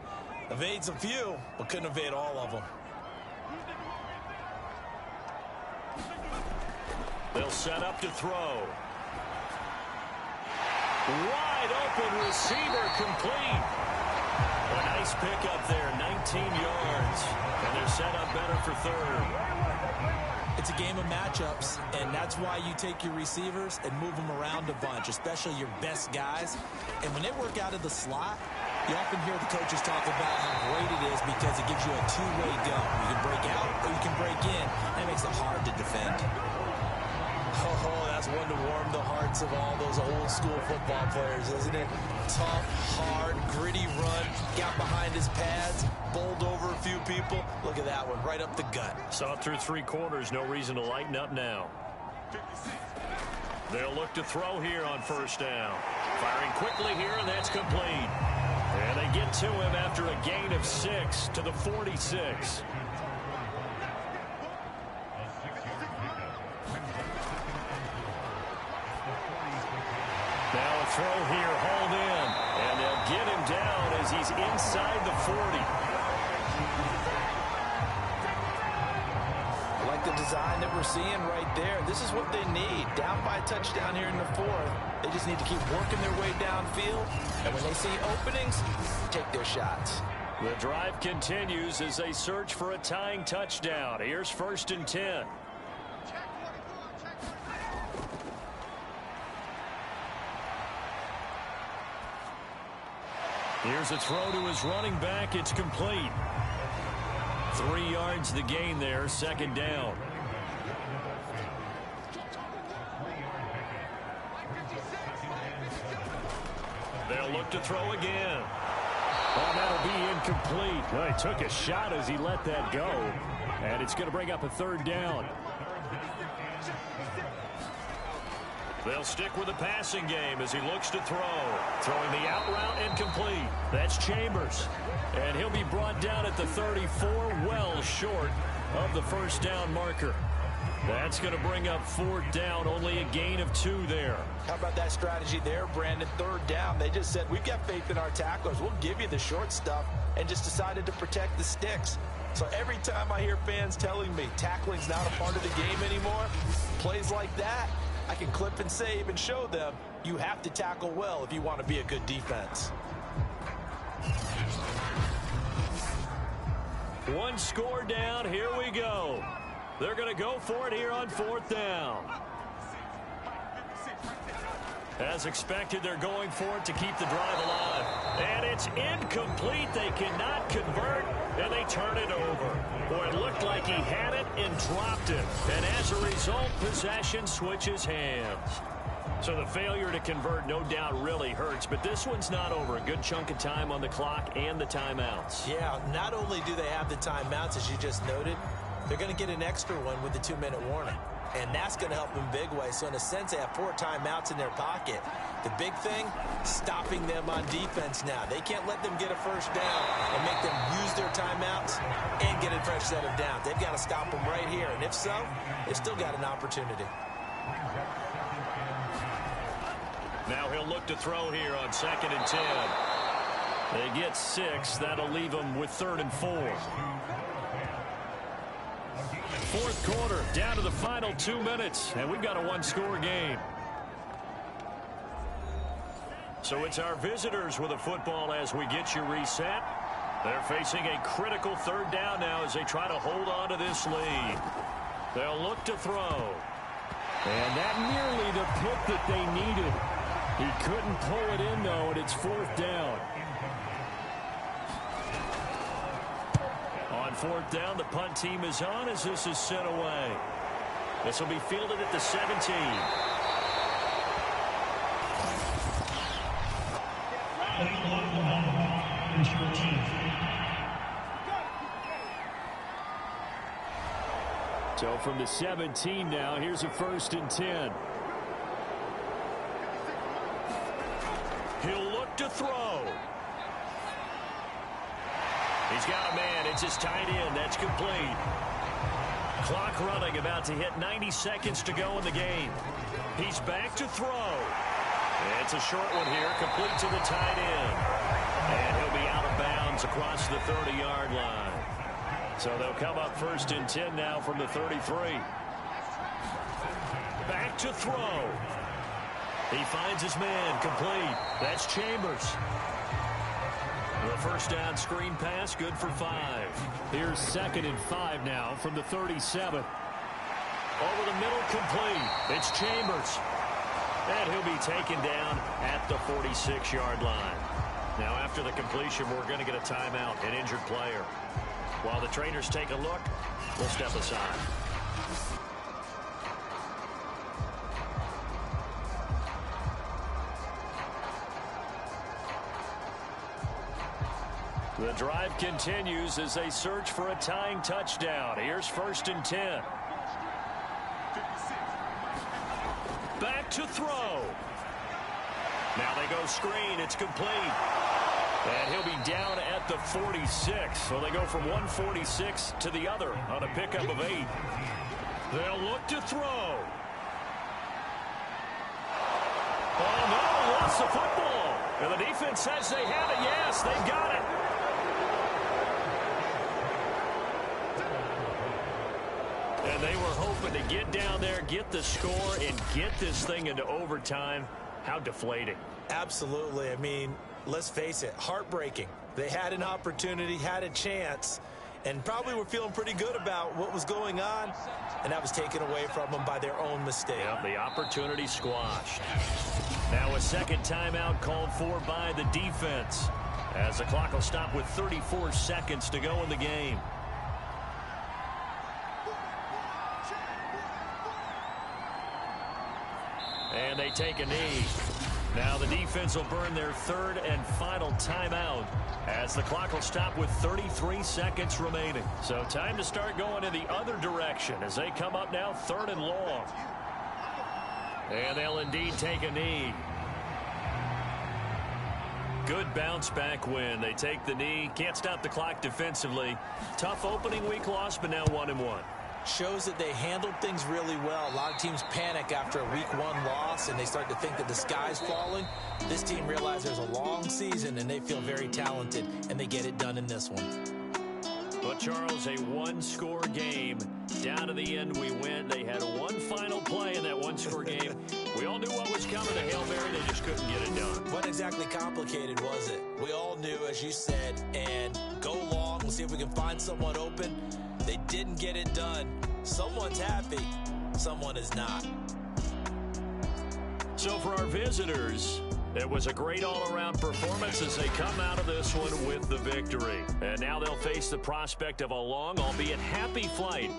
Evades a few, but couldn't evade all of them. They'll set up to throw. Wide open receiver, complete. A nice pickup there, 19 yards. And they're set up better for 3rd. It's a game of matchups, and that's why you take your receivers and move them around a bunch, especially your best guys. And when they work out of the slot, you often hear the coaches talk about how great it is because it gives you a 2-way go. You can break out or you can break in. That makes it hard to defend. Oh, that's one to warm the hearts of all those old school football players, isn't it? Tough, hard, gritty run, got behind his pads, bowled over a few people. Look at that one, right up the gut. Saw through 3 quarters, no reason to lighten up now. They'll look to throw here on 1st down. Firing quickly here, and that's complete. And they get to him after a gain of 6 to the 46. Now a throw here, hauled in. And they'll get him down as he's inside the 40. Like the design that we're seeing right there. This is what they need. Down by a touchdown here in the 4th. They just need to keep working their way downfield. And when they see openings, take their shots. The drive continues as they search for a tying touchdown. Here's 1st and 10. Here's a throw to his running back. It's complete. 3 yards the gain there, 2nd down. They'll look to throw again. Oh, that'll be incomplete. Well, he took a shot as he let that go. And it's going to bring up a third down. They'll stick with the passing game as he looks to throw. Throwing the out route incomplete. That's Chambers. And he'll be brought down at the 34, well short of the first down marker. That's going to bring up fourth down, only a gain of 2 there. How about that strategy there, Brandon? Third down. They just said, we've got faith in our tacklers. We'll give you the short stuff, and just decided to protect the sticks. So every time I hear fans telling me tackling's not a part of the game anymore, plays like that, I can clip and save and show them you have to tackle well if you want to be a good defense. One score down. Here we go. They're going to go for it here on fourth down. As expected, they're going for it to keep the drive alive. And it's incomplete. They cannot convert, and they turn it over. Boy, it looked like he had it and dropped it. And as a result, possession switches hands. So the failure to convert, no doubt, really hurts. But this one's not over. A good chunk of time on the clock and the timeouts. Yeah, not only do they have the timeouts, as you just noted, they're going to get an extra one with the 2-minute warning. And that's going to help them big way. So in a sense, they have 4 timeouts in their pocket. The big thing, stopping them on defense now. They can't let them get a first down and make them use their timeouts and get a fresh set of downs. They've got to stop them right here. And if so, they've still got an opportunity. Now he'll look to throw here on 2nd and 10. They get 6. That'll leave them with 3rd and 4. Fourth quarter, down to the final 2 minutes, and we've got a one-score game. So it's our visitors with a football as we get you reset. They're facing a critical third down now as they try to hold on to this lead. They'll look to throw. And that nearly the pick that they needed. He couldn't pull it in, though, and it's fourth down. On fourth down, the punt team is on as this is sent away. This will be fielded at the 17. So from the 17 now, here's a 1st and 10. He'll look to throw. He's got a man. It's his tight end. That's complete. Clock running, about to hit 90 seconds to go in the game. He's back to throw. It's a short one here, complete to the tight end. And he'll be out of bounds across the 30-yard line. So they'll come up 1st and 10 now from the 33. Back to throw. He finds his man, complete. That's Chambers. The first down screen pass, good for 5. Here's 2nd and 5 now from the 37. Over the middle, complete. It's Chambers. And he'll be taken down at the 46-yard line. Now, after the completion, we're going to get a timeout, an injured player. While the trainers take a look, we'll step aside. The drive continues as they search for a tying touchdown. Here's 1st and 10. Back to throw. Now they go screen. It's complete. And he'll be down at the 46. So they go from 146 to the other on a pickup of 8. They'll look to throw. Oh, no, lost the football. And the defense says they have it. Yes, they've got it. And they were hoping to get down there, get the score, and get this thing into overtime. How deflating. Absolutely. I mean, let's face it, heartbreaking. They had an opportunity, had a chance, and probably were feeling pretty good about what was going on, and that was taken away from them by their own mistake. Yep, the opportunity squashed. Now a second timeout called for by the defense, as the clock will stop with 34 seconds to go in the game. And they take a knee. Now the defense will burn their third and final timeout as the clock will stop with 33 seconds remaining. So time to start going in the other direction as they come up now 3rd and long. And they'll indeed take a knee. Good bounce back win. They take the knee. Can't stop the clock defensively. Tough opening week loss, but now 1-1. Shows that they handled things really well. A lot of teams panic after a week 1 loss, and they start to think that the sky's falling. This team realizes there's a long season, and they feel very talented, and they get it done in this one. But, Charles, a one-score game. Down to the end we went. They had one final play in that one-score game. We all knew what was coming. The Hail Mary, they just couldn't get it done. Wasn't exactly complicated, was it? We all knew, as you said, and go long. We'll see if we can find someone open. They didn't get it done. Someone's happy. Someone is not. So for our visitors, it was a great all-around performance as they come out of this one with the victory. And now they'll face the prospect of a long, albeit happy flight